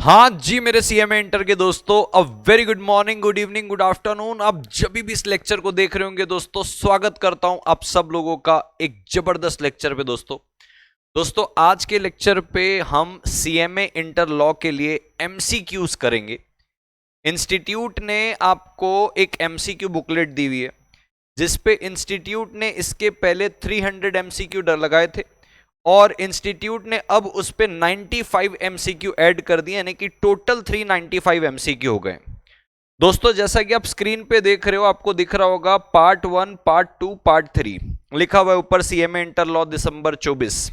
हाँ जी मेरे CMA inter के दोस्तों, a very good morning, good evening, good afternoon. आप जब भी इस लेक्चर को देख रहे होंगे दोस्तों, स्वागत करता हूं आप सब लोगों का एक जबरदस्त लेक्चर पे। दोस्तों आज के लेक्चर पे हम सीएमए इंटर लॉ के लिए एमसीक्यूज करेंगे। इंस्टीट्यूट ने आपको एक एमसीक्यू बुकलेट दी हुई है, जिसपे इंस्टीट्यूट ने इसके पहले 300 एमसीक्यू लगाए थे और इंस्टीट्यूट ने अब उस पे 95 एमसीक्यू ऐड कर दिए, यानी कि टोटल 395 एमसीक्यू हो गए। दोस्तों जैसा कि आप स्क्रीन पे देख रहे हो, आपको दिख रहा होगा पार्ट 1, पार्ट 2, पार्ट 3 लिखा हुआ है ऊपर, सीएमए इंटर लॉ दिसंबर 24।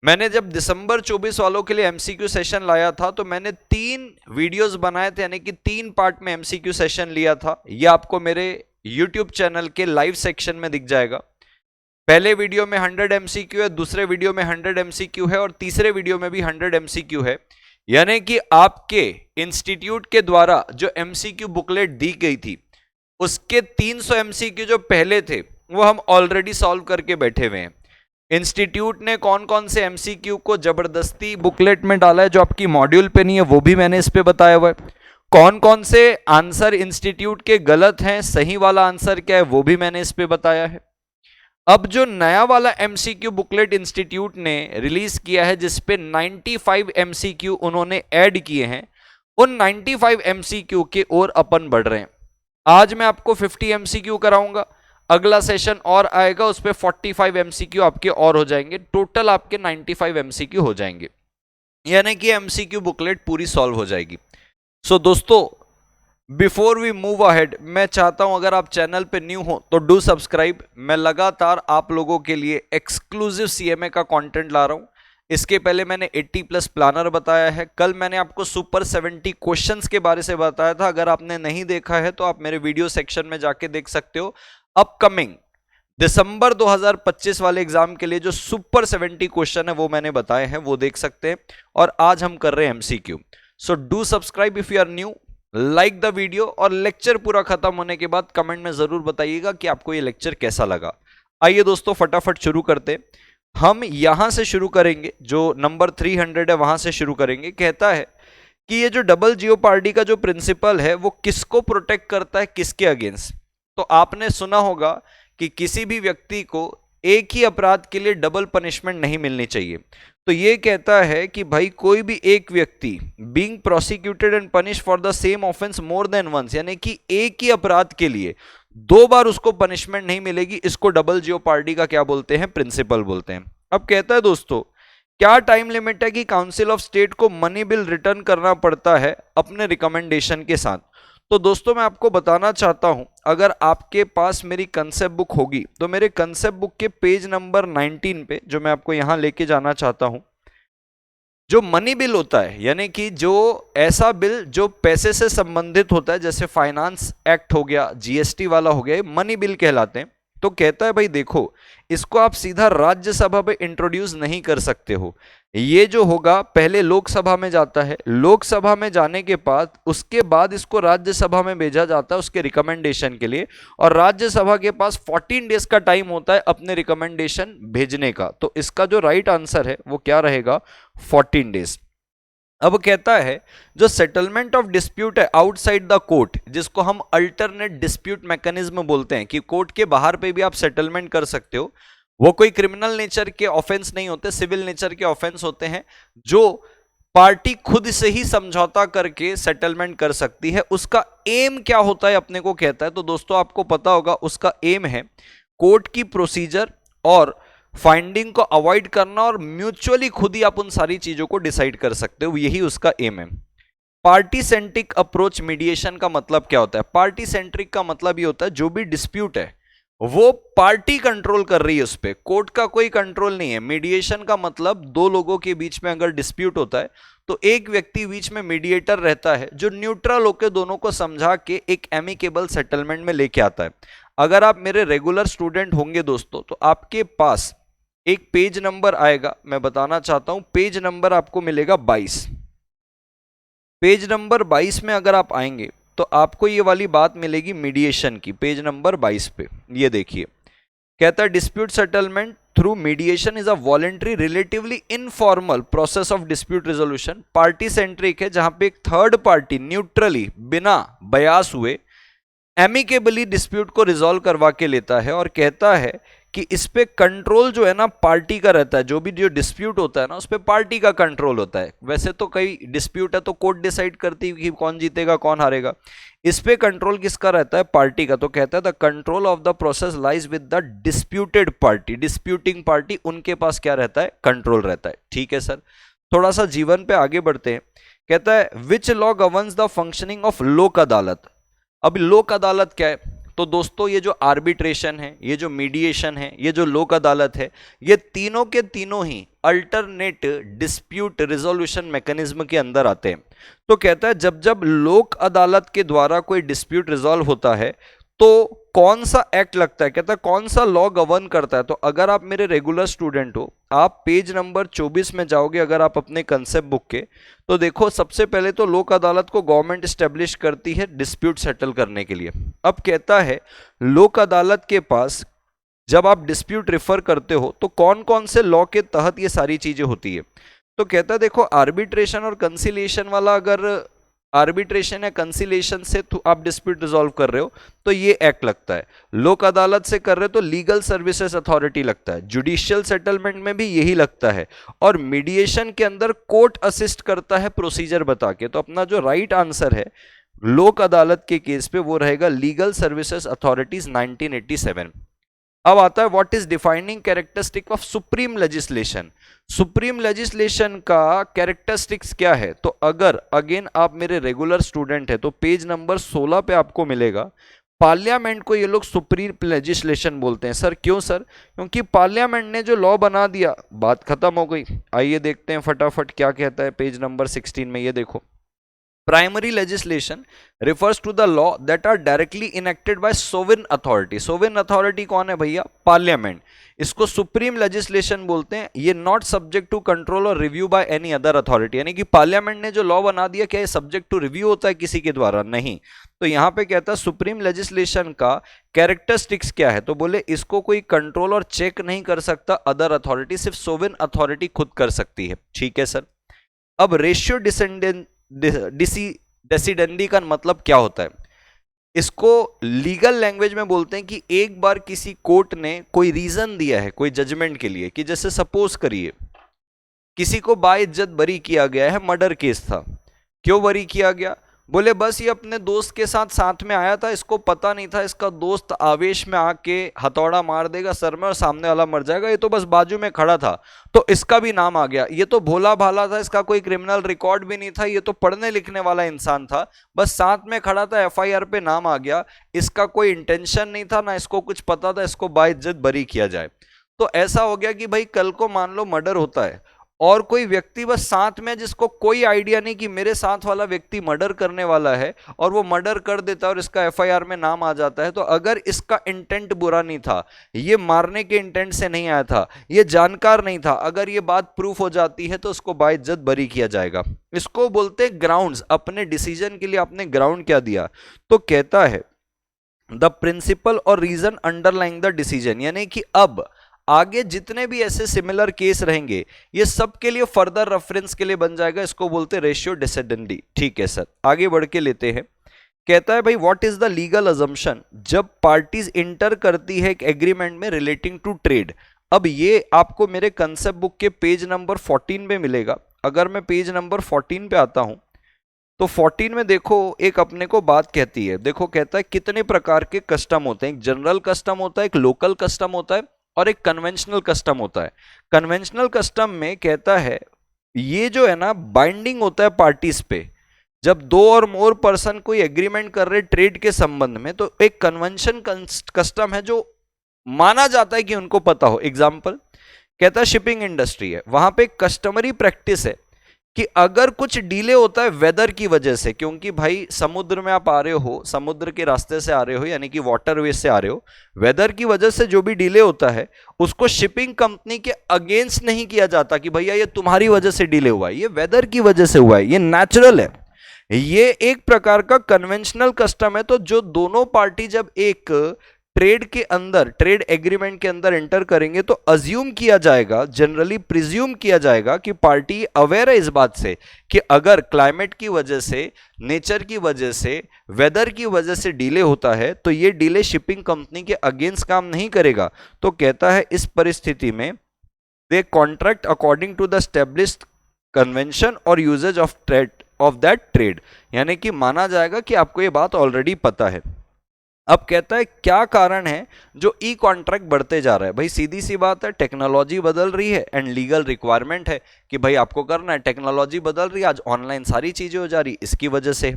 मैंने जब दिसंबर 24 वालों के लिए एमसीक्यू सेशन लाया था तो मैंने 3 वीडियोस बनाए थे, यानी कि 3 पार्ट में एमसीक्यू सेशन लिया था। यह आपको मेरे यूट्यूब चैनल के लाइव सेक्शन में दिख जाएगा। पहले वीडियो में 100 एमसीक्यू है, दूसरे वीडियो में 100 एमसीक्यू है और तीसरे वीडियो में भी 100 एमसीक्यू है। यानी कि आपके इंस्टीट्यूट के द्वारा जो एमसीक्यू बुकलेट दी गई थी उसके 300 एमसीक्यू जो पहले थे वो हम ऑलरेडी सॉल्व करके बैठे हुए हैं। इंस्टीट्यूट ने कौन कौन से एमसीक्यू को जबरदस्ती बुकलेट में डाला है जो आपकी मॉड्यूल पे नहीं है, वो भी मैंने इस पे बताया हुआ है। कौन कौन से आंसर इंस्टीट्यूट के गलत हैं, सही वाला आंसर क्या है वो भी मैंने इस पे बताया है। अब जो नया वाला एमसीक्यू बुकलेट इंस्टीट्यूट ने रिलीज किया है, जिसपे 95 एमसीक्यू उन्होंने ऐड किए हैं, उन 95 एमसीक्यू के ओर अपन बढ़ रहे हैं। आज मैं आपको 50 एमसीक्यू कराऊंगा, अगला सेशन और आएगा उस पर 45 एमसीक्यू आपके और हो जाएंगे, टोटल आपके 95 एमसीक्यू हो जाएंगे, यानी कि एमसीक्यू बुकलेट पूरी सॉल्व हो जाएगी। सो दोस्तों बिफोर वी मूव अहेड, मैं चाहता हूं अगर आप चैनल पे न्यू हो तो डू सब्सक्राइब। मैं लगातार आप लोगों के लिए एक्सक्लूसिव सीएमए का कंटेंट ला रहा हूं। इसके पहले मैंने 80 प्लस प्लानर बताया है, कल मैंने आपको सुपर 70 क्वेश्चंस के बारे से बताया था। अगर आपने नहीं देखा है तो आप मेरे वीडियो सेक्शन में जाके देख सकते हो। अपकमिंग दिसंबर 2025 वाले एग्जाम के लिए जो सुपर 70 क्वेश्चन है वो मैंने बताए हैं, वो देख सकते हैं। और आज हम कर रहे हैं MCQ. So do subscribe if you are new, like the video, और लेक्चर पूरा खत्म होने के बाद कमेंट में जरूर बताइएगा कि आपको ये लेक्चर कैसा लगा। आइए दोस्तों फटाफट शुरू करते। हम यहां से शुरू करेंगे, जो नंबर 300 है वहां से शुरू करेंगे। कहता है कि ये जो डबल जियोपार्डी का जो प्रिंसिपल है वो किसको प्रोटेक्ट करता है, किसके अगेंस्ट। तो आपने सुना होगा कि किसी भी व्यक्ति को एक ही अपराध के लिए डबल पनिशमेंट नहीं मिलनी चाहिए। तो ये कहता है कि भाई कोई भी एक व्यक्ति being prosecuted and punish for the same offence more than once, यानी कि एक ही अपराध के लिए 2 बार उसको पनिशमेंट नहीं मिलेगी, इसको डबल जियोपार्डी का क्या बोलते हैं, प्रिंसिपल बोलते हैं। अब कहता है दोस्तों क्या टाइम लिमिट है कि काउंसिल ऑफ स्टेट को मनी बिल रिटर्न करना पड़ता है अपने रिकमेंडेशन के साथ। तो दोस्तों मैं आपको बताना चाहता हूं, अगर आपके पास मेरी कंसेप्ट बुक होगी तो मेरे कंसेप्ट बुक के पेज नंबर 19 पे, जो मैं आपको यहां लेके जाना चाहता हूं, जो मनी बिल होता है, यानी कि जो ऐसा बिल जो पैसे से संबंधित होता है, जैसे फाइनेंस एक्ट हो गया, जीएसटी वाला हो गया, मनी बिल कहलाते हैं। तो कहता है भाई देखो, इसको आप सीधा राज्यसभा पे इंट्रोड्यूस नहीं कर सकते हो। ये जो होगा पहले लोकसभा में जाता है, लोकसभा में जाने के बाद उसके बाद इसको राज्यसभा में भेजा जाता है उसके रिकमेंडेशन के लिए, और राज्यसभा के पास 14 डेज का टाइम होता है अपने रिकमेंडेशन भेजने का। तो इसका जो राइट आंसर है वो क्या रहेगा, 14 डेज। अब कहता है जो सेटलमेंट ऑफ डिस्प्यूट है आउटसाइड द कोर्ट, जिसको हम अल्टरनेट डिस्प्यूट मैकेनिज्म बोलते हैं, कि कोर्ट के बाहर पे भी आप सेटलमेंट कर सकते हो। वो कोई क्रिमिनल नेचर के ऑफेंस नहीं होते, सिविल नेचर के ऑफेंस होते हैं, जो पार्टी खुद से ही समझौता करके सेटलमेंट कर सकती है। उसका एम क्या होता है अपने को कहता है, तो दोस्तों आपको पता होगा उसका एम है कोर्ट की प्रोसीजर और फाइंडिंग को अवॉइड करना, और म्यूचुअली खुद ही आप उन सारी चीजों को डिसाइड कर सकते हो, यही उसका एम है। पार्टी सेंट्रिक अप्रोच मीडिएशन का मतलब क्या होता है, पार्टी सेंट्रिक का मतलब ये होता है जो भी डिस्प्यूट है वो पार्टी कंट्रोल कर रही है, उस पर कोर्ट का कोई कंट्रोल नहीं है। मीडिएशन का मतलब 2 लोगों के बीच में अगर डिस्प्यूट होता है तो एक व्यक्ति बीच में मीडिएटर रहता है, जो न्यूट्रल होकर दोनों को समझा के एक एमिकेबल सेटलमेंट में लेके आता है। अगर आप मेरे रेगुलर स्टूडेंट होंगे दोस्तों तो आपके पास एक पेज नंबर आएगा, मैं बताना चाहता हूं, पेज नंबर आपको मिलेगा 22। पेज नंबर 22 में अगर आप आएंगे तो आपको ये वाली बात मिलेगी मीडिएशन की, पेज नंबर 22 पे। ये देखिए कहता है dispute settlement through mediation is a voluntary relatively informal process of dispute resolution, party centric है, जहां पे एक थर्ड पार्टी न्यूट्रली बिना बयास हुए एमिकेबली डिस्प्यूट को रिजॉल्व करवा के लेता है और कहता है कि इस पे कंट्रोल जो है ना पार्टी का रहता है, जो भी जो डिस्प्यूट होता है ना उस पे पार्टी का कंट्रोल होता है। वैसे तो कई डिस्प्यूट है तो कोर्ट डिसाइड करती है कि कौन जीतेगा कौन हारेगा, इस पे कंट्रोल किसका रहता है, पार्टी का। तो कहता है the control of the process lies with the disputed party, disputing party उनके पास क्या रहता है, कंट्रोल रहता है। ठीक है सर, थोड़ा सा जीवन पे आगे बढ़ते हैं। कहता है which law governs the functioning of लोक अदालत। अब लोक अदालत क्या है, तो दोस्तों ये जो आर्बिट्रेशन है, ये जो मीडिएशन है, ये जो लोक अदालत है, ये तीनों के तीनों ही अल्टरनेट डिस्प्यूट रिजोल्यूशन मैकेनिज्म के अंदर आते हैं। तो कहता है जब जब लोक अदालत के द्वारा कोई डिस्प्यूट रिजॉल्व होता है तो कौन सा एक्ट लगता है, कहता है कौन सा लॉ गवर्न करता है। तो अगर आप मेरे रेगुलर स्टूडेंट हो, आप पेज नंबर 24 में जाओगे अगर आप अपने कंसेप्ट बुक के, तो देखो सबसे पहले तो लोक अदालत को गवर्नमेंट स्टैब्लिश करती है डिस्प्यूट सेटल करने के लिए। अब कहता है लोक अदालत के पास जब आप डिस्प्यूट रेफर करते हो तो कौन कौन से लॉ के तहत ये सारी चीजें होती है। तो कहता है देखो आर्बिट्रेशन और कंसिलिएशन वाला, अगर आर्बिट्रेशन या कंसिलेशन से आप डिस्प्यूट रिजॉल्व कर रहे हो तो ये एक्ट लगता है। लोक अदालत से कर रहे हो तो लीगल सर्विसेज अथॉरिटी लगता है। जुडिशियल सेटलमेंट में भी यही लगता है। और मीडिएशन के अंदर कोर्ट असिस्ट करता है प्रोसीजर बता के। तो अपना जो राइट आंसर है लोक अदालत के केस पे वो रहेगा लीगल सर्विसेज अथॉरिटीज 1987। अब आता है what is defining characteristic of supreme legislation. Supreme legislation का कैरेक्टरिस्टिक्स क्या है। तो अगर अगेन आप मेरे रेगुलर स्टूडेंट है तो पेज नंबर 16 पे आपको मिलेगा पार्लियामेंट को ये लोग सुप्रीम लेजिस्लेशन बोलते हैं। सर क्यों सर, क्योंकि पार्लियामेंट ने जो लॉ बना दिया बात खत्म हो गई। आइए देखते हैं फटाफट क्या कहता है पेज नंबर 16 में। ये देखो primary legislation refers to the law that are directly enacted by sovereign authority। sovereign authority कौन है भैया, पार्लियामेंट। इसको सुप्रीम लेजिस्लेशन बोलते हैं। ये नॉट सब्जेक्ट टू कंट्रोल और review by any other authority, यानी कि पार्लियामेंट ने जो लॉ बना दिया क्या ये सब्जेक्ट टू रिव्यू होता है किसी के द्वारा, नहीं। तो यहां पे कहता है सुप्रीम लेजिस्लेशन का कैरेक्टरिस्टिक्स क्या है, तो बोले इसको कोई कंट्रोल और चेक नहीं कर सकता अदर अथॉरिटी, सिर्फ सोवेरेन अथॉरिटी खुद कर सकती है। ठीक है सर। अब रेशियो डेसिडेंडी का मतलब क्या होता है, इसको लीगल लैंग्वेज में बोलते हैं कि एक बार किसी कोर्ट ने कोई रीजन दिया है कोई जजमेंट के लिए, कि जैसे सपोज करिए किसी को बाइज्जत बरी किया गया है, मर्डर केस था। क्यों बरी किया गया, बोले बस ये अपने दोस्त के साथ में आया था, इसको पता नहीं था इसका दोस्त आवेश में आके हथौड़ा मार देगा सर में और सामने वाला मर जाएगा, ये तो बस बाजू में खड़ा था तो इसका भी नाम आ गया। ये तो भोला भाला था, इसका कोई क्रिमिनल रिकॉर्ड भी नहीं था, ये तो पढ़ने लिखने वाला इंसान था, बस साथ में खड़ा था, एफआईआर पे नाम आ गया, इसका कोई इंटेंशन नहीं था ना इसको कुछ पता था, इसको बाइज्जत बरी किया जाए। तो ऐसा हो गया कि भाई कल को मान लो मर्डर होता है और कोई व्यक्ति बस साथ में जिसको कोई आइडिया नहीं कि मेरे साथ वाला व्यक्ति मर्डर करने वाला है और वो मर्डर कर देता है और इसका एफआईआर में नाम आ जाता है। तो अगर इसका इंटेंट बुरा नहीं था, ये मारने के इंटेंट से नहीं आया था, ये जानकार नहीं था, अगर ये बात प्रूफ हो जाती है तो उसको बाइज्जत बरी किया जाएगा। इसको बोलते हैं ग्राउंड्स। अपने डिसीजन के लिए आपने ग्राउंड क्या दिया, तो कहता है द प्रिंसिपल और रीजन अंडरलाइंग द डिसीजन, यानी कि अब आगे जितने भी ऐसे सिमिलर केस रहेंगे ये सब के लिए फर्दर रेफरेंस के लिए बन जाएगा। इसको बोलते हैं रेशियो डेसिडेंडी। ठीक है सर, आगे बढ़ के लेते हैं। कहता है भाई what is the legal assumption जब पार्टीज इंटर करती है एक एग्रीमेंट में रिलेटिंग टू ट्रेड। अब ये आपको मेरे कंसेप्ट बुक के पेज नंबर 14 पे मिलेगा। अगर मैं पेज नंबर 14 पे आता हूं तो 14 में देखो एक अपने को बात कहती है। देखो कहता है कितने प्रकार के कस्टम होते हैं, एक जनरल कस्टम होता है, एक लोकल कस्टम होता है और एक कन्वेंशनल कस्टम होता है। कन्वेंशनल कस्टम में कहता है ये जो है ना बाइंडिंग होता है पार्टीज पे। जब दो और मोर पर्सन कोई एग्रीमेंट कर रहे ट्रेड के संबंध में तो एक कन्वेंशन कस्टम है जो माना जाता है कि उनको पता हो। एग्जाम्पल कहता है शिपिंग इंडस्ट्री है, वहां पे कस्टमरी प्रैक्टिस है कि अगर कुछ डिले होता है वेदर की वजह से, क्योंकि भाई समुद्र में आप आ रहे हो, समुद्र के रास्ते से आ रहे हो यानी कि वाटरवे से आ रहे हो, वेदर की वजह से जो भी डिले होता है उसको शिपिंग कंपनी के अगेंस्ट नहीं किया जाता कि भैया ये तुम्हारी वजह से डिले हुआ है, ये वेदर की वजह से हुआ है, ये नेचुरल है। ये एक प्रकार का कन्वेंशनल कस्टम है। तो जो दोनों पार्टी जब एक ट्रेड के अंदर, ट्रेड एग्रीमेंट के अंदर एंटर करेंगे तो अज्यूम किया जाएगा, जनरली प्रिज्यूम किया जाएगा कि पार्टी अवेयर है इस बात से कि अगर क्लाइमेट की वजह से, नेचर की वजह से, वेदर की वजह से डिले होता है तो ये डिले शिपिंग कंपनी के अगेंस्ट काम नहीं करेगा। तो कहता है इस परिस्थिति में the contract according to the established convention और usages of trade of that trade, यानी कि माना जाएगा कि आपको ये बात ऑलरेडी पता है। अब कहता है क्या कारण है जो ई कॉन्ट्रैक्ट बढ़ते जा रहा है। भाई सीधी सी बात है, टेक्नोलॉजी बदल रही है एंड लीगल रिक्वायरमेंट है कि भाई आपको करना है। टेक्नोलॉजी बदल रही है, आज ऑनलाइन सारी चीजें हो जा रही, इसकी वजह से।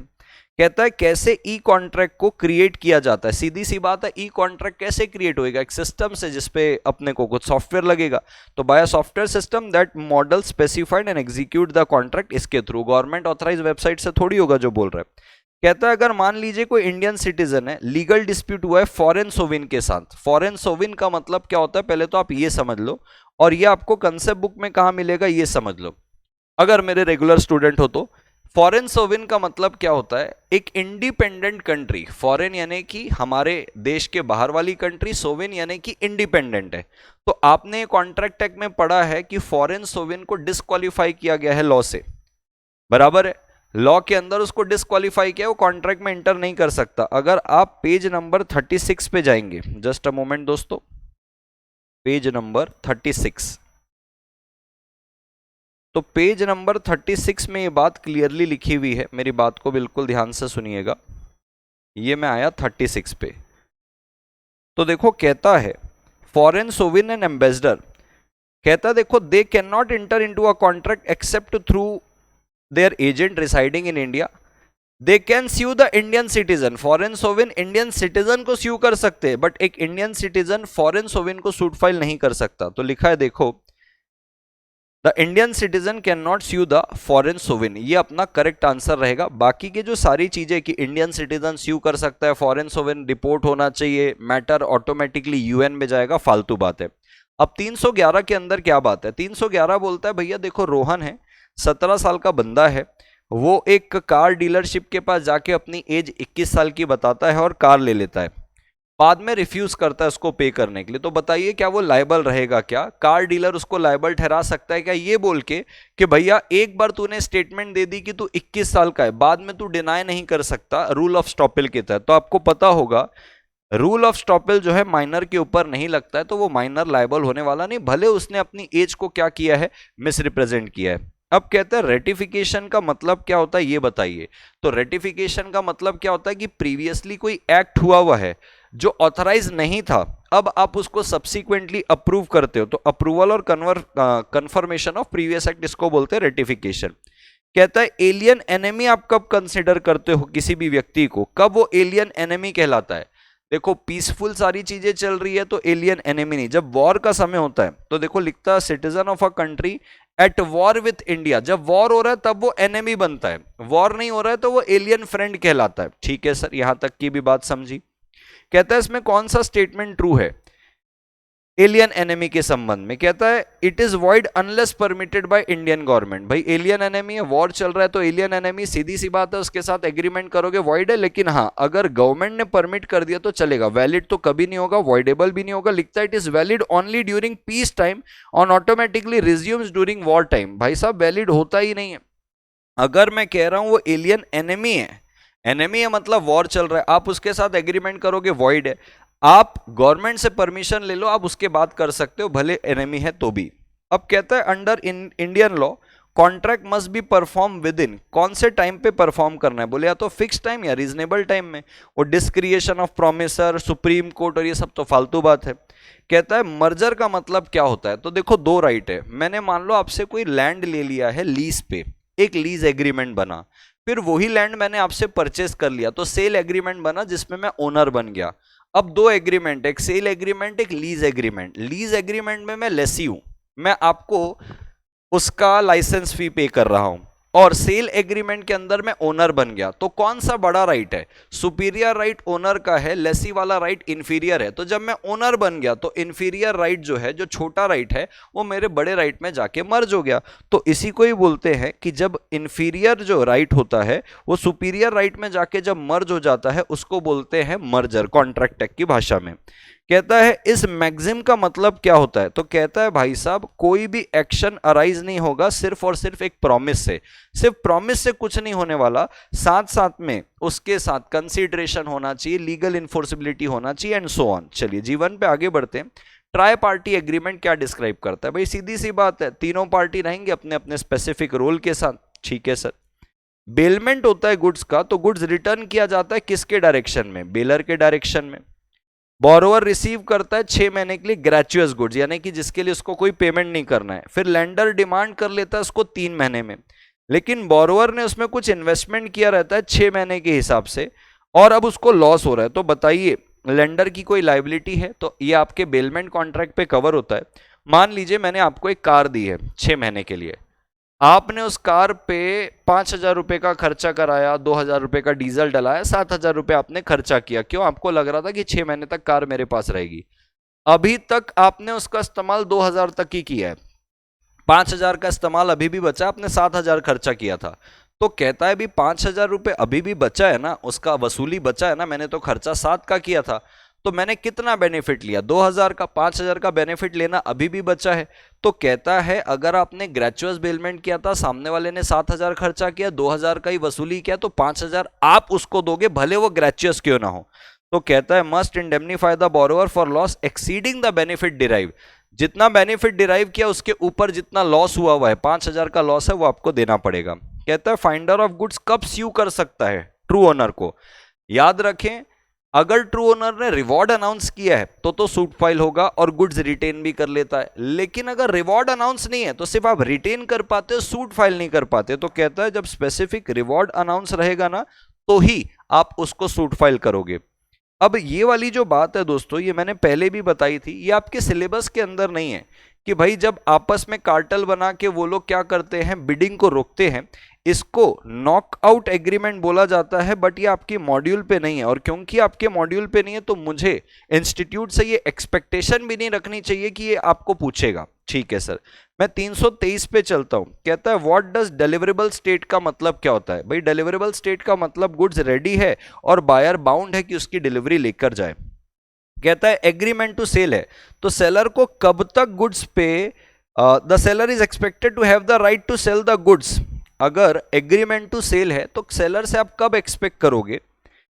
कहता है कैसे ई कॉन्ट्रैक्ट को क्रिएट किया जाता है। सीधी सी बात है, ई कॉन्ट्रैक्ट कैसे क्रिएट होएगा, एक सिस्टम से जिसपे अपने को कुछ सॉफ्टवेयर लगेगा, तो by software system that model specified and execute the contract. इसके थ्रू गवर्नमेंट ऑथराइज वेबसाइट से थोड़ी होगा जो बोल रहा है। कहता है अगर मान लीजिए कोई इंडियन सिटीजन है, लीगल डिस्प्यूट हुआ है फॉरेन सोविन के साथ। फॉरेन सोविन का मतलब क्या होता है पहले तो आप ये समझ लो, और ये आपको कंसेप्ट बुक में कहां मिलेगा ये समझ लो। अगर मेरे रेगुलर स्टूडेंट हो तो फॉरेन सोविन का मतलब क्या होता है, एक इंडिपेंडेंट कंट्री, फॉरेन यानी कि हमारे देश के बाहर वाली कंट्री, सोविन यानी कि इंडिपेंडेंट है। तो आपने कॉन्ट्रैक्ट एक्ट में पढ़ा है कि फॉरेन सोविन को डिस्क्वालीफाई किया गया है लॉ से, बराबर है, लॉ के अंदर उसको डिस्क्वालीफाई किया, वो कॉन्ट्रैक्ट में एंटर नहीं कर सकता। अगर आप पेज नंबर 36 पे जाएंगे, जस्ट अ मोमेंट दोस्तों, पेज नंबर 36, तो पेज नंबर 36 में ये बात क्लियरली लिखी हुई है, मेरी बात को बिल्कुल ध्यान से सुनिएगा। ये मैं आया 36 पे, तो देखो कहता है फॉरेन सोविन एंड एम्बेसडर, कहता देखो they can not enter into a contract except through their agent residing in India. They can sue the Indian citizen. Foreign sovereign Indian citizen को स्यू कर सकते हैं, बट एक इंडियन सिटीजन फॉरेन सोविन को suit file नहीं कर सकता। तो लिखा है देखो, the Indian citizen can not sue the foreign sovereign, ये अपना करेक्ट आंसर रहेगा। बाकी की जो सारी चीजें कि इंडियन सिटीजन स्यू कर सकता है, फॉरेन सोविन रिपोर्ट होना चाहिए, मैटर ऑटोमेटिकली यूएन में जाएगा, फालतू बात है। अब 311 के अंदर क्या बात है, 311 बोलता है भैया देखो रोहन है, 17 साल का बंदा है, वो एक कार डीलरशिप के पास जाके अपनी एज 21 साल की बताता है और कार ले लेता है, बाद में रिफ्यूज करता है उसको पे करने के लिए। तो बताइए क्या वो लायबल रहेगा, क्या कार डीलर उसको लायबल ठहरा सकता है क्या, ये बोल के कि भैया एक बार तूने स्टेटमेंट दे दी कि तू 21 साल का है, बाद में तू डिनाई नहीं कर सकता रूल ऑफ स्टॉपेल के तहत। तो आपको पता होगा रूल ऑफ स्टॉपेल जो है माइनर के ऊपर नहीं लगता है, तो वो माइनर लायबल होने वाला नहीं, भले उसने अपनी एज को क्या किया है, मिसरिप्रेजेंट किया है। अब कहते हैं रेटिफिकेशन का मतलब क्या होता है ये बताइए। तो रेटिफिकेशन का मतलब क्या होता है कि प्रीवियसली कोई एक्ट हुआ हुआ है जो ऑथराइज नहीं था, अब आप उसको सब्सिक्वेंटली अप्रूव करते हो, तो अप्रूवल और कन्फर्मेशन ऑफ प्रीवियस एक्ट, इसको बोलते हैं रेटिफिकेशन। कहता है एलियन एनिमी आप कब कंसिडर करते हो किसी भी व्यक्ति को, कब वो एलियन एनिमी कहलाता है। देखो पीसफुल सारी चीजें चल रही है तो एलियन एनिमी नहीं, जब वॉर का समय होता है तो देखो लिखता है citizen of a country at war with India, जब वॉर हो रहा है तब वो एनिमी बनता है, वॉर नहीं हो रहा है तो वो एलियन फ्रेंड कहलाता है। ठीक है सर, यहां तक की भी बात समझी। कहता है इसमें कौन सा स्टेटमेंट ट्रू है एलियन एनिमी के संबंध में, कहता है it is void unless permitted by Indian government. भाई एलियन एनिमी है, वॉर चल रहा है तो एलियन एनिमी, सीधी सी बात है, उसके साथ एग्रीमेंट करोगे वॉइड है, लेकिन हाँ अगर गवर्नमेंट ने परमिट कर दिया तो चलेगा, वैलिड तो कभी नहीं होगा, वॉइडेबल भी नहीं होगा। लिखता है it is valid only during peace time on automatically resumes during war time. भाई साहब वैलिड होता ही नहीं है। अगर मैं कह रहा हूं वो एलियन एनिमी है, एनिमी है मतलब वॉर चल रहा है, आप उसके साथ एग्रीमेंट करोगे वॉइड है, आप गवर्नमेंट से परमिशन ले लो, आप उसके बाद कर सकते हो भले एनिमी है तो भी। अब कहता है under Indian law contract must be perform with in, कौन से टाइम पे परफॉर्म करना है, बोले या तो फिक्स टाइम या रीजनेबल टाइम में। वो डिस्क्रिएशन ऑफ प्रोमिसर, सुप्रीम कोर्ट और ये सब तो फालतू बात है। कहता है मर्जर का मतलब क्या होता है, तो देखो दो राइट है, मैंने मान लो आपसे कोई लैंड ले लिया है लीज पे, एक लीज एग्रीमेंट बना, फिर वही लैंड मैंने आपसे परचेस कर लिया तो सेल एग्रीमेंट बना जिसमें मैं ओनर बन गया। अब दो एग्रीमेंट, एक सेल एग्रीमेंट एक लीज एग्रीमेंट। लीज एग्रीमेंट में मैं लेसी हूं, मैं आपको उसका लाइसेंस फी पे कर रहा हूं, और सेल एग्रीमेंट के अंदर मैं ओनर बन गया, तो कौन सा बड़ा राइट है? सुपीरियर राइट ओनर का है, लेसी वाला राइट इंफीरियर है। तो जब मैं ओनर बन गया तो इंफीरियर राइट जो है, जो छोटा राइट है, वो मेरे बड़े राइट में जाके मर्ज हो गया। तो इसी को ही बोलते हैं कि जब इंफीरियर जो राइट होता है वो सुपीरियर राइट में जाके जब मर्ज हो जाता है, उसको बोलते हैं मर्जर, कॉन्ट्रैक्ट एक्ट की भाषा में। कहता है इस मैक्सिम का मतलब क्या होता है? तो कहता है भाई साहब, कोई भी एक्शन अराइज नहीं होगा सिर्फ और सिर्फ एक प्रॉमिस से। सिर्फ प्रॉमिस से कुछ नहीं होने वाला, साथ साथ में उसके साथ कंसीडरेशन होना चाहिए, लीगल इन्फोर्सिबिलिटी होना चाहिए एंड सो ऑन। चलिए जीवन पे आगे बढ़ते हैं। ट्राई पार्टी एग्रीमेंट क्या डिस्क्राइब करता है? भाई सीधी सी बात है, तीनों पार्टी रहेंगे अपने अपने स्पेसिफिक रोल के साथ। ठीक है सर। बेलमेंट होता है गुड्स का, तो गुड्स रिटर्न किया जाता है किसके डायरेक्शन में? बेलर के डायरेक्शन में। बोरोवर रिसीव करता है 6 महीने के लिए ग्रेचुअस गुड्स, यानी कि जिसके लिए उसको कोई पेमेंट नहीं करना है। फिर लेंडर डिमांड कर लेता है उसको 3 महीने में, लेकिन बोरोवर ने उसमें कुछ इन्वेस्टमेंट किया रहता है 6 महीने के हिसाब से, और अब उसको लॉस हो रहा है। तो बताइए लेंडर की कोई लाइबिलिटी है? तो ये आपके बेलमेंट कॉन्ट्रैक्ट पे कवर होता है। मान लीजिए मैंने आपको एक कार दी है 6 महीने के लिए, आपने उस कार पे 5,000 रुपए का खर्चा कराया, 2,000 रुपए का डीजल डलाया, 7,000 रुपए आपने खर्चा किया। क्यों? आपको लग रहा था कि 6 महीने तक कार मेरे पास रहेगी। अभी तक आपने उसका इस्तेमाल 2,000 तक ही किया है, 5,000 का इस्तेमाल अभी भी बचा, आपने 7,000 खर्चा किया था। तो कहता है भी 5,000 रुपए अभी भी बचा है ना, उसका वसूली बचा है ना, मैंने तो खर्चा 7 का किया था, तो मैंने कितना बेनिफिट लिया? 2,000 का। 5,000 का बेनिफिट लेना अभी भी बचा है। तो कहता है अगर आपने ग्रेचुअस बेलमेंट किया था, सामने वाले ने 7,000 खर्चा किया, 2,000 का ही वसूली किया, तो 5,000 आप उसको दोगे, भले वो ग्रेचुअस क्यों ना हो। तो कहता है must indemnify the borrower for loss exceeding the benefit derive. जितना बेनिफिट डिराइव किया उसके ऊपर जितना लॉस हुआ है, 5,000 का लॉस है, वो आपको देना पड़ेगा। कहता है फाइंडर ऑफ गुड्स कब स्यू कर सकता है? ट्रू ओनर को। याद रखें, अगर ट्रू ओनर ने रिवॉर्ड अनाउंस किया है तो सूट फाइल होगा और गुड्स रिटेन भी कर लेता है। लेकिन अगर रिवॉर्ड अनाउंस नहीं है तो सिर्फ आप रिटेन कर पाते हो, सूट फाइल नहीं कर पाते। तो कहता है जब स्पेसिफिक रिवॉर्ड अनाउंस रहेगा ना, तो ही आप उसको सूट फाइल करोगे। अब ये वाली जो बात है दोस्तों, ये मैंने पहले भी बताई थी, ये आपके सिलेबस के अंदर नहीं है कि भाई जब आपस में कार्टेल बना के वो लोग क्या करते हैं, बिडिंग को रोकते हैं, इसको नॉकआउट एग्रीमेंट बोला जाता है। बट ये आपके मॉड्यूल पे नहीं है, और क्योंकि आपके मॉड्यूल पे नहीं है तो मुझे इंस्टीट्यूट से ये एक्सपेक्टेशन भी नहीं रखनी चाहिए कि ये आपको पूछेगा। ठीक है सर। मैं 323 पे चलता हूं। कहता है व्हाट डज डिलीवरेबल स्टेट का मतलब क्या होता है? भाई डिलीवरेबल स्टेट का मतलब गुड्स रेडी है और बायर बाउंड है कि उसकी डिलीवरी लेकर जाए। कहता है एग्रीमेंट टू सेल है, तो सेलर को कब तक गुड्स पे, the seller is expected to have the right to sell the goods. अगर एग्रीमेंट टू सेल है तो सेलर से आप कब एक्सपेक्ट करोगे?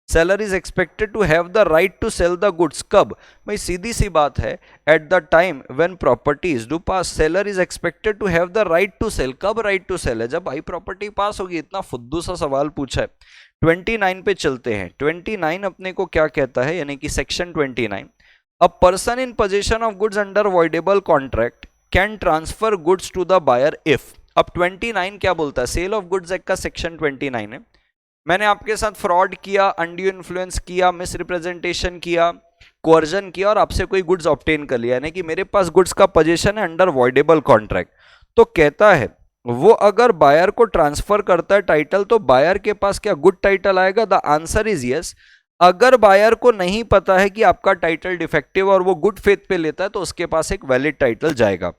Seller is expected to have the right to sell the goods कब? भाई सीधी सी बात है, at the time when property is to pass. Seller is expected to have the right to sell. कब राइट टू सेल है? जब भाई प्रॉपर्टी पास होगी। इतना फुद्दू सा सवाल पूछा है। 29 पे चलते हैं। 29 अपने को क्या कहता है, यानी कि section 29, a person in position of goods under voidable contract can transfer goods to the buyer if. अब 29 क्या बोलता है? सेल ऑफ गुड्स एक्ट का सेक्शन 29 है। मैंने आपके साथ फ्रॉड किया, अनड्यू इन्फ्लुएंस किया, मिस रिप्रेजेंटेशन किया, कोअर्जन किया और आपसे कोई गुड्स ऑब्टेन कर लिया, यानी कि मेरे पास गुड्स का पोजीशन है अंडर वॉइडेबल कॉन्ट्रैक्ट। तो कहता है वो अगर बायर को ट्रांसफर करता है टाइटल, तो बायर के पास क्या गुड टाइटल आएगा? The answer is yes. अगर बायर को नहीं पता है कि आपका टाइटल डिफेक्टिव और वो गुड फेथ पे लेता है, तो उसके पास एक वैलिड टाइटल जाएगा।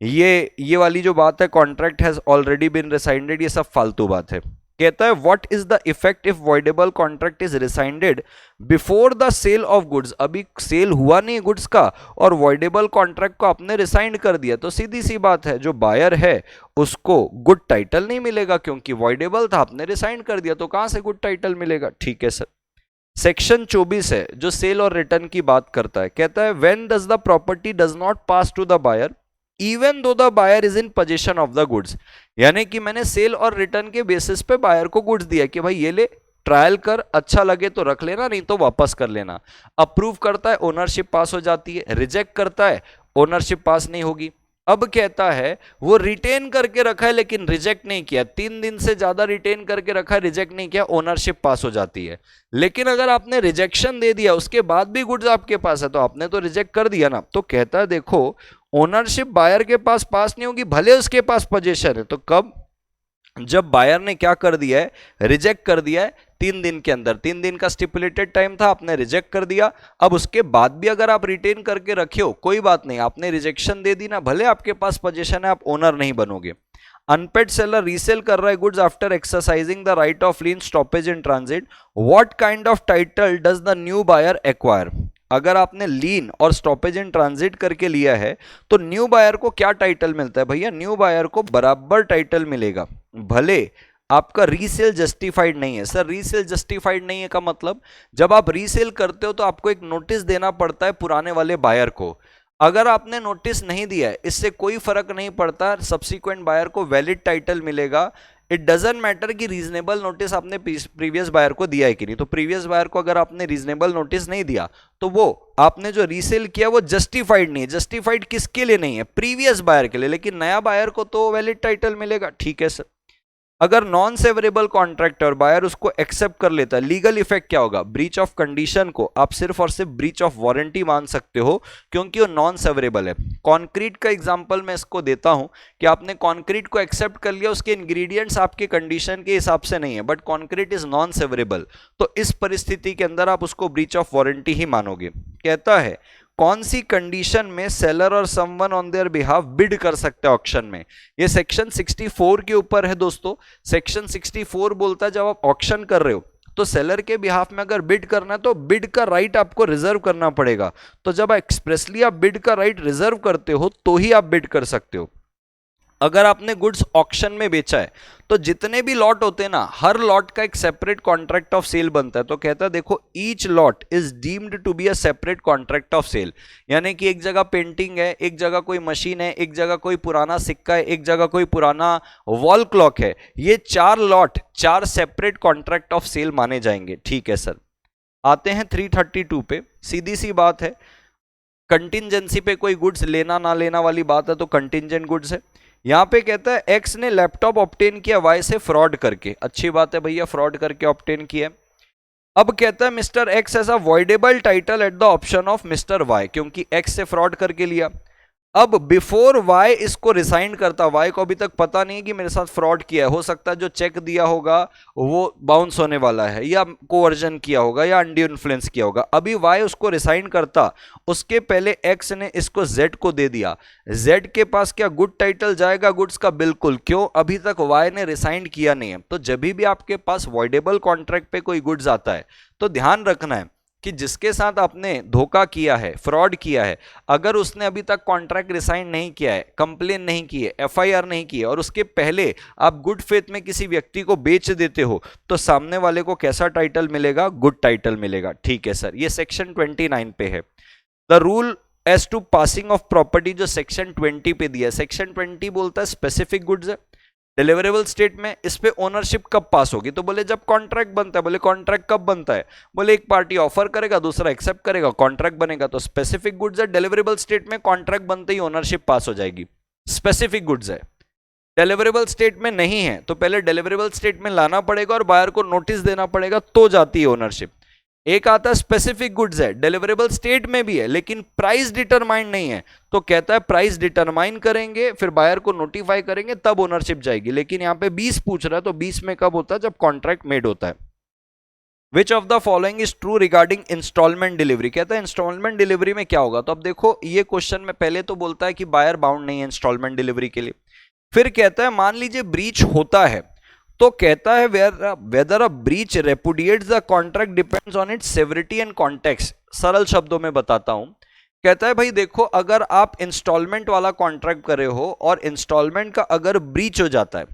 ये वाली जो बात है, contract has already been rescinded, ये सब फालतू बात है। कहता है what is the effect if voidable contract is rescinded before the sale of goods. अभी सेल हुआ नहीं गुड्स का और वॉइडेबल कॉन्ट्रैक्ट को आपने रिसाइंड कर दिया, तो सीधी सी बात है जो बायर है उसको गुड टाइटल नहीं मिलेगा, क्योंकि वॉइडेबल था, आपने रिसाइंड कर दिया, तो कहां से गुड टाइटल मिलेगा? ठीक है सर। सेक्शन 24 है जो सेल और रिटर्न की बात करता है। कहता है when does the property does not pass to the buyer even though the buyer is in position of the goods. यानी कि मैंने सेल और रिटर्न के बेसिस पे बायर को गुड्स दिया कि भाई ये ले, ट्रायल कर, अच्छा लगे तो रख लेना, नहीं तो वापस कर लेना। अप्रूव करता है, ओनरशिप पास हो जाती है। रिजेक्ट करता है, ओनरशिप पास नहीं होगी। अब कहता है वो रिटेन करके रखा है लेकिन रिजेक्ट नहीं किया, 3 दिन से ज्यादा रिटेन करके रखा है, रिजेक्ट नहीं किया, ओनरशिप पास हो जाती है। लेकिन अगर आपने रिजेक्शन दे दिया उसके बाद भी गुड्स आपके पास है, तो आपने तो रिजेक्ट कर दिया ना। तो कहता है देखो ओनरशिप बायर के पास नहीं होगी, भले उसके पास पोजीशन है। तो कब? जब बायर ने क्या कर दिया है, रिजेक्ट कर दिया है 3 दिन के अंदर, 3 दिन का स्टिपुलेटेड टाइम था, आपने रिजेक्ट कर दिया। अब उसके बाद भी अगर आप रिटेन करके रखे हो कोई बात नहीं, आपने रिजेक्शन दे दी ना, भले आपके पास पोजीशन है, आप ओनर नहीं बनोगे। अनपेड सेलर रीसेल कर रहा है goods after exercising the right of lien stoppage in transit, what kind of title does the new buyer acquire. अगर आपने लीन और स्टॉपेज इन ट्रांजिट करके लिया है तो न्यू बायर को क्या टाइटल मिलता है भैया, न्यू बायर को बराबर टाइटल मिलेगा, भले आपका रीसेल जस्टिफाइड नहीं है। सर रीसेल जस्टिफाइड नहीं है का मतलब, जब आप रीसेल करते हो तो आपको एक नोटिस देना पड़ता है पुराने वाले बायर को। अगर आपने नोटिस नहीं दिया है इससे कोई फर्क नहीं पड़ता, सब्सिक्वेंट बायर को वैलिड टाइटल मिलेगा। इट डजंट मैटर कि रीजनेबल नोटिस आपने प्रीवियस बायर को दिया है कि नहीं। तो प्रीवियस बायर को अगर आपने रीजनेबल नोटिस नहीं दिया तो वो आपने जो रीसेल किया वो जस्टिफाइड नहीं है। जस्टिफाइड किसके लिए नहीं है, प्रीवियस बायर के लिए, लेकिन नया बायर को तो वैलिड टाइटल मिलेगा। ठीक है सर। अगर नॉन सेवरेबल कॉन्ट्रैक्ट और बायर उसको एक्सेप्ट कर लेता है, लीगल इफेक्ट क्या होगा, ब्रीच ऑफ कंडीशन को आप सिर्फ और सिर्फ ब्रीच ऑफ वारंटी मान सकते हो क्योंकि वो नॉन सेवरेबल है। कॉन्क्रीट का एग्जांपल मैं इसको देता हूं कि आपने कॉन्क्रीट को एक्सेप्ट कर लिया, उसके इंग्रेडिएंट्स आपके कंडीशन के हिसाब से नहीं है, बट कॉन्क्रीट इज नॉन सेवरेबल, तो इस परिस्थिति के अंदर आप उसको ब्रीच ऑफ वारंटी ही मानोगे। कहता है कौन सी कंडीशन में सेलर और someone on their behalf bid कर सकते हैं ऑक्शन में। ये सेक्शन 64 के ऊपर है दोस्तों। सेक्शन 64 बोलता है जब आप ऑक्शन कर रहे हो तो सेलर के बिहाफ में अगर बिड करना है तो बिड का राइट आपको रिजर्व करना पड़ेगा। तो जब एक्सप्रेसली आप बिड का राइट रिजर्व करते हो तो ही आप बिड कर सकते हो। अगर आपने गुड्स ऑक्शन में बेचा है तो जितने भी लॉट होते हैं ना, हर लॉट का एक सेपरेट कॉन्ट्रैक्ट ऑफ सेल बनता है। तो कहता है देखो each lot is deemed to be a separate contract of sale, यानी कि एक जगह पेंटिंग है, एक जगह कोई मशीन है, एक जगह कोई पुराना सिक्का है, एक जगह कोई पुराना वॉल क्लॉक है, ये 4 lot 4 separate contract of sale माने जाएंगे। ठीक है सर। आते हैं 332 पे। सीधी सी बात है, कंटिंजेंसी पे कोई गुड्स लेना ना लेना वाली बात है तो कंटिंजेंट गुड्स है। यहां पे कहता है एक्स ने लैपटॉप ऑब्टेन किया वाई से फ्रॉड करके, अच्छी बात है भैया, फ्रॉड करके ऑब्टेन किया। अब कहता है mister X as a voidable title at the option of mister Y, क्योंकि एक्स से फ्रॉड करके लिया। अब बिफोर वाई इसको रिसाइन करता, वाई को अभी तक पता नहीं कि मेरे साथ फ्रॉड किया है, हो सकता है जो चेक दिया होगा वो बाउंस होने वाला है, या कोवर्जन किया होगा, या अनड्यू इन्फ्लुएंस किया होगा। अभी वाई उसको रिसाइन करता उसके पहले एक्स ने इसको जेड को दे दिया। जेड के पास क्या गुड टाइटल जाएगा गुड्स का? बिल्कुल। क्यों? अभी तक वाई ने रिसाइन किया नहीं है। तो जब भी आपके पास वॉइडेबल कॉन्ट्रैक्ट पे कोई गुड्स आता है तो ध्यान रखना है कि जिसके साथ आपने धोखा किया है, फ्रॉड किया है, अगर उसने अभी तक कॉन्ट्रैक्ट रिसाइन नहीं किया है, कंप्लेन नहीं की है, एफआईआर नहीं की है, और उसके पहले आप गुड फेथ में किसी व्यक्ति को बेच देते हो तो सामने वाले को कैसा टाइटल मिलेगा? गुड टाइटल मिलेगा। ठीक है सर। ये सेक्शन 29 पे है। The rule as to passing of property जो सेक्शन 20 पे दिया है। सेक्शन 20 बोलता है स्पेसिफिक गुड्स है, डिलीवरेबल स्टेट में इस पे ओनरशिप कब पास होगी? तो बोले जब कॉन्ट्रैक्ट बनता है। बोले कॉन्ट्रैक्ट कब बनता है? बोले एक पार्टी ऑफर करेगा, दूसरा एक्सेप्ट करेगा, कॉन्ट्रैक्ट बनेगा। तो स्पेसिफिक गुड्स है, डिलीवरेबल स्टेट में कॉन्ट्रैक्ट बनते ही ओनरशिप पास हो जाएगी। स्पेसिफिक गुड्स है, डिलीवरेबल स्टेट में नहीं है तो पहले डिलीवरेबल स्टेट में लाना पड़ेगा और बायर को नोटिस देना पड़ेगा तो जाती है ओनरशिप। एक आता है स्पेसिफिक गुड्स है, डिलीवरेबल स्टेट में भी है लेकिन प्राइस डिटरमाइन नहीं है, तो कहता है प्राइस डिटरमाइन करेंगे, फिर बायर को नोटिफाई करेंगे, तब ओनरशिप जाएगी। लेकिन यहां पे 20 पूछ रहा है तो 20 में कब होता है? जब कॉन्ट्रैक्ट मेड होता है। Which of the following is true regarding instalment delivery? कहता है इंस्टॉलमेंट डिलीवरी में क्या होगा? तो अब देखो ये क्वेश्चन में पहले तो बोलता है कि बायर बाउंड नहीं है इंस्टॉलमेंट डिलीवरी के लिए। फिर कहता है मान लीजिए ब्रीच होता है तो कहता है whether a breach repudiates the contract depends on its severity and context. सरल शब्दों में बताता हूं, कहता है भाई देखो अगर आप इंस्टॉलमेंट वाला कॉन्ट्रैक्ट कर रहे हो और इंस्टॉलमेंट का अगर ब्रीच हो जाता है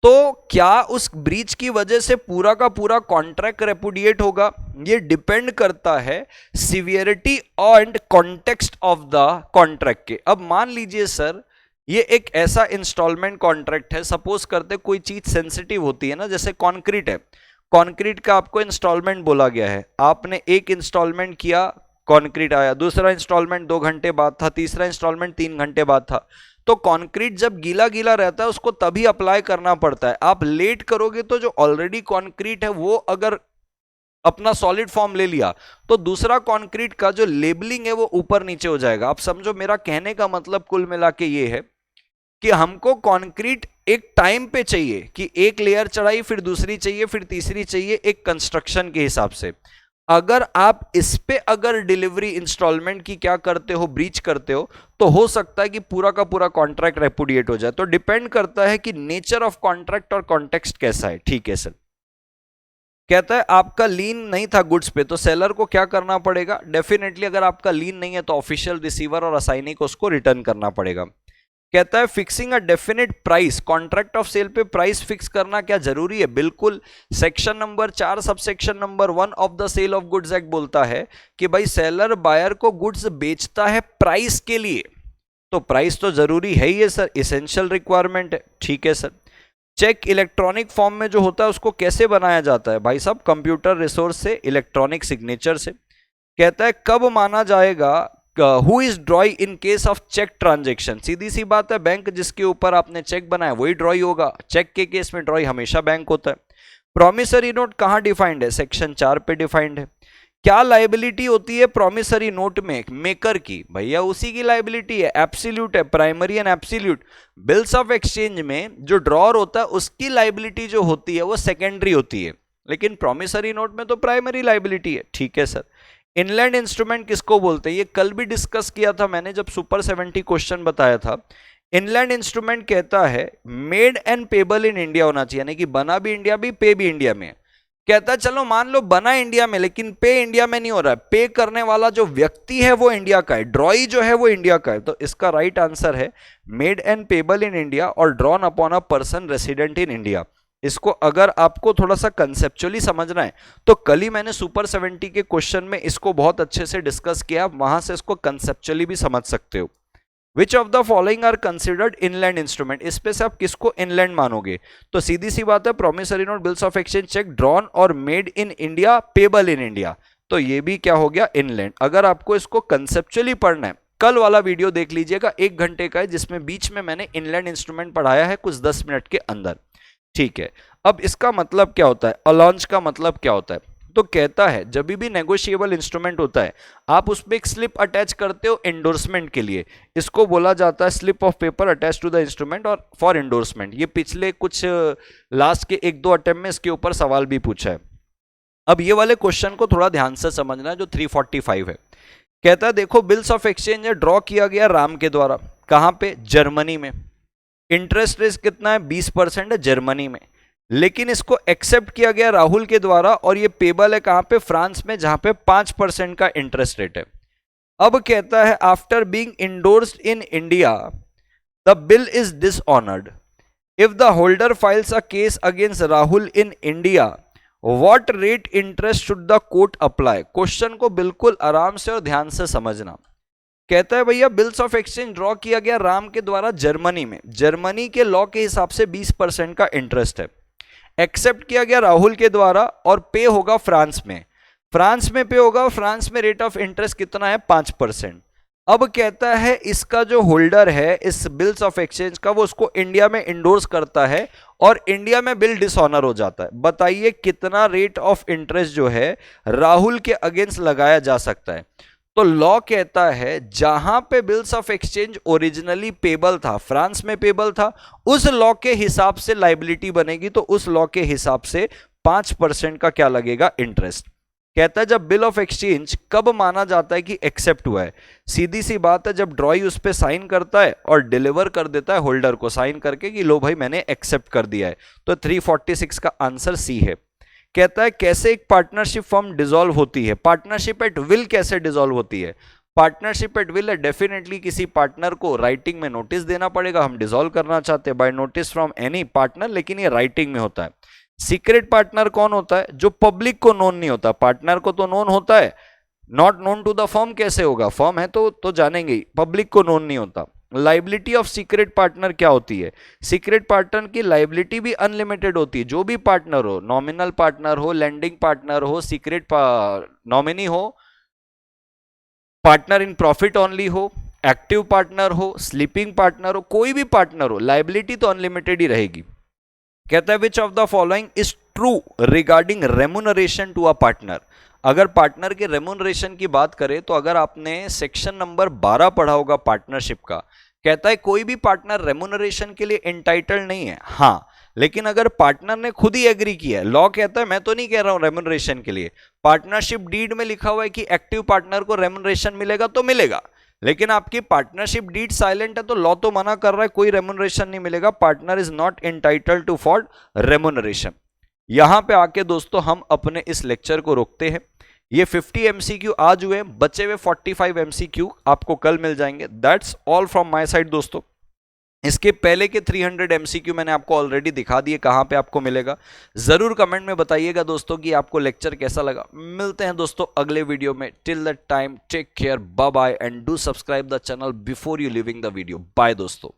तो क्या उस ब्रीच की वजह से पूरा का पूरा कॉन्ट्रैक्ट रेपुडिएट होगा? ये डिपेंड करता है severity and context of the contract के। अब मान लीजिए सर ये एक ऐसा इंस्टॉलमेंट कॉन्ट्रैक्ट है, सपोज करते कोई चीज सेंसिटिव होती है ना, जैसे कॉन्क्रीट है, कॉन्क्रीट का आपको इंस्टॉलमेंट बोला गया है, आपने एक इंस्टॉलमेंट किया, कॉन्क्रीट आया, दूसरा इंस्टॉलमेंट 2 घंटे बाद था, तीसरा इंस्टॉलमेंट 3 घंटे बाद था। तो कॉन्क्रीट जब गीला गीला रहता है उसको तभी अप्लाई करना पड़ता है। आप लेट करोगे तो जो ऑलरेडी कॉन्क्रीट है वो अगर अपना सॉलिड फॉर्म ले लिया तो दूसरा कॉन्क्रीट का जो लेबलिंग है वो ऊपर नीचे हो जाएगा। आप समझो, मेरा कहने का मतलब कुल मिला के ये है कि हमको कंक्रीट एक टाइम पे चाहिए कि एक लेयर चढ़ाई, फिर दूसरी चाहिए, फिर तीसरी चाहिए, एक कंस्ट्रक्शन के हिसाब से। अगर आप इस पे अगर डिलीवरी इंस्टॉलमेंट की क्या करते हो, ब्रीच करते हो, तो हो सकता है कि पूरा का पूरा कॉन्ट्रैक्ट रेपुडिएट हो जाए। तो डिपेंड करता है कि नेचर ऑफ कॉन्ट्रैक्ट और कॉन्टेक्स्ट कैसा है। ठीक है सर। कहता है आपका लीन नहीं था गुड्स पे, तो सेलर को क्या करना पड़ेगा? डेफिनेटली अगर आपका लीन नहीं है तो ऑफिशियल रिसीवर और असाइनी को उसको रिटर्न करना पड़ेगा। कहता है fixing a definite price, contract of sale पे प्राइस फिक्स करना क्या जरूरी है? बिल्कुल। Section number 4 subsection number 1 of the sale of goods act बोलता है कि भाई सेलर बायर को गुड्स बेचता है प्राइस के लिए, तो प्राइस तो जरूरी है ही है सर, इसेंशियल रिक्वायरमेंट है। ठीक है सर। चेक इलेक्ट्रॉनिक फॉर्म में जो होता है उसको कैसे बनाया जाता है? भाई साहब कंप्यूटर रिसोर्स से, इलेक्ट्रॉनिक सिग्नेचर से। कहता है कब माना जाएगा who is drawee in case of cheque transaction? सीधी सी बात है, बैंक जिसके ऊपर आपने चेक बनाया वही ड्रॉई होगा। चेक के केस में ड्रॉई हमेशा बैंक होता है। प्रॉमिसरी नोट कहां डिफाइंड है? सेक्शन 4 पे डिफाइंड है। क्या लाइबिलिटी होती है प्रॉमिसरी नोट में? मेकर की, भैया उसी की लाइबिलिटी है, एब्सोल्यूट है, primary and absolute. Bills of exchange में जो ड्रॉअर होता है उसकी लाइबिलिटी जो होती है वो सेकेंडरी होती है, लेकिन प्रॉमिसरी नोट में तो प्राइमरी लाइबिलिटी है। ठीक है सर। इनलैंड इंस्ट्रूमेंट किसको बोलते हैं? ये कल भी डिस्कस किया था मैंने जब सुपर 70 क्वेश्चन बताया था। इनलैंड इंस्ट्रूमेंट कहता है made and payable in India होना चाहिए, यानी कि बना भी इंडिया भी, पे भी इंडिया में। कहता है चलो मान लो बना इंडिया में लेकिन पे इंडिया में नहीं हो रहा है, पे करने वाला जो व्यक्ति है वो इंडिया का है, ड्रॉई जो है वो इंडिया का है, तो इसका राइट आंसर है made and payable in India और drawn upon a person resident in India. इसको अगर आपको थोड़ा सा कंसेप्चुअली समझना है तो कल ही मैंने सुपर 70 के क्वेश्चन में इसको बहुत अच्छे से डिस्कस किया, वहां से इसको कंसेप्चुअली भी समझ सकते हो। Which of the following are considered inland instrument? इस पे से आप किसको इनलैंड मानोगे? तो सीधी सी बात है promissory note, bills of exchange, cheque drawn और made in India, payable in India, तो ये भी क्या हो गया? इनलैंड। अगर आपको इसको कंसेप्चुअली पढ़ना है कल वाला वीडियो देख लीजिएगा, 1 घंटे का है, जिसमें बीच में मैंने इनलैंड इंस्ट्रूमेंट पढ़ाया है कुछ 10 मिनट के अंदर। ठीक है। अब इसका मतलब क्या होता है? अलॉन्च का मतलब क्या होता है? तो कहता है जब भी नेगोशिएबल इंस्ट्रूमेंट होता है आप उसमें एक स्लिप अटैच करते हो एंडोर्समेंट के लिए, इसको बोला जाता है slip of paper attach to the instrument और फॉर एंडोर्समेंट। ये पिछले कुछ लास्ट के 1-2 अटेम्प्ट में इसके ऊपर सवाल भी पूछा है। अब ये वाले क्वेश्चन को थोड़ा ध्यान से समझना है जो 345 है। कहता है देखो बिल्स ऑफ एक्सचेंज ड्रॉ किया गया राम के द्वारा, कहां पे? जर्मनी में। इंटरेस्ट रेट कितना है? 20% है जर्मनी में, लेकिन इसको एक्सेप्ट किया गया राहुल के द्वारा और ये पेबल है कहां पे? फ्रांस में, जहां पे 5% का इंटरेस्ट रेट है। अब कहता है after being endorsed in India the bill is dishonoured if the holder files a case against Rahul in India, what rate interest should the court apply? Question को बिल्कुल आराम से और ध्यान से समझना। कहता है भैया बिल्स ऑफ एक्सचेंज ड्रॉ किया गया राम के द्वारा जर्मनी में, जर्मनी के लॉ के हिसाब से 20% का इंटरेस्ट है। एक्सेप्ट किया गया राहुल के द्वारा और पे होगा फ्रांस में, फ्रांस में पे होगा, फ्रांस में रेट ऑफ इंटरेस्ट कितना है? 5%। अब कहता है इसका जो होल्डर है इस बिल्स ऑफ एक्सचेंज का वो उसको इंडिया में इंडोर्स करता है और इंडिया में बिल डिसऑनर हो जाता है। बताइए कितना रेट ऑफ इंटरेस्ट जो है राहुल के अगेंस्ट लगाया जा सकता है? तो लॉ कहता है जहां पे bills of exchange originally payable था, फ्रांस में पेबल था, उस लॉ के हिसाब से लाइबिलिटी बनेगी, तो उस लॉ के हिसाब से 5% का क्या लगेगा? इंटरेस्ट। कहता है जब बिल ऑफ एक्सचेंज कब माना जाता है कि एक्सेप्ट हुआ है? सीधी सी बात है जब ड्रॉई उस पर साइन करता है और डिलीवर कर देता है होल्डर को साइन करके कि लो भाई मैंने एक्सेप्ट कर दिया है। तो 346 का आंसर सी है। कहता है कैसे एक पार्टनरशिप फर्म डिसॉल्व होती है? पार्टनरशिप एट विल कैसे डिसॉल्व होती है? पार्टनरशिप एट विल है डेफिनेटली किसी पार्टनर को राइटिंग में नोटिस देना पड़ेगा, हम डिसॉल्व करना चाहते हैं by notice from any partner, लेकिन ये राइटिंग में होता है। सीक्रेट पार्टनर कौन होता है? जो पब्लिक को नोन नहीं होता, पार्टनर को तो नोन होता है, not known to the firm कैसे होगा? फर्म है तो जानेंगे ही, पब्लिक को नोन नहीं होता। लाइबिलिटी ऑफ सीक्रेट पार्टनर क्या होती है? सीक्रेट पार्टनर की लाइबिलिटी भी अनलिमिटेड होती है। जो भी पार्टनर हो, नॉमिनल पार्टनर हो, लैंडिंग पार्टनर हो, सीक्रेट नॉमिनी हो, पार्टनर इन प्रॉफिट ओनली हो, एक्टिव पार्टनर हो, स्लीपिंग पार्टनर हो, कोई भी पार्टनर हो, लाइबिलिटी तो अनलिमिटेड ही रहेगी। कहता है which of the following is true regarding remuneration to a partner? अगर पार्टनर के रेम्यूनरेशन की बात करें तो अगर आपने सेक्शन नंबर 12 पढ़ा होगा पार्टनरशिप का, कहता है कोई भी पार्टनर रेम्यूनरेशन के लिए एंटाइटल्ड नहीं है। हाँ, लेकिन अगर पार्टनर ने खुद ही एग्री किया है, लॉ कहता है, मैं तो नहीं कह रहा हूं रेम्यूनरेशन के लिए, पार्टनरशिप डीड में लिखा हुआ है कि एक्टिव पार्टनर को रेम्यूनरेशन मिलेगा तो मिलेगा, लेकिन आपकी पार्टनरशिप डीड साइलेंट है तो लॉ तो मना कर रहा है, कोई रेम्यूनरेशन नहीं मिलेगा, partner is not entitled to for remuneration. यहां पे आके दोस्तों हम अपने इस लेक्चर को रोकते हैं। ये 50 एमसीक्यू आज हुए, बचे हुए 45 एमसीक्यू आपको कल मिल जाएंगे। That's all from my side दोस्तों। इसके पहले के 300 एमसीक्यू मैंने आपको ऑलरेडी दिखा दिए, कहां पे आपको मिलेगा। जरूर कमेंट में बताइएगा दोस्तों कि आपको लेक्चर कैसा लगा। मिलते हैं दोस्तों अगले वीडियो में। Till the time take care, bye bye and do subscribe the channel before you leaving the video. Bye दोस्तों।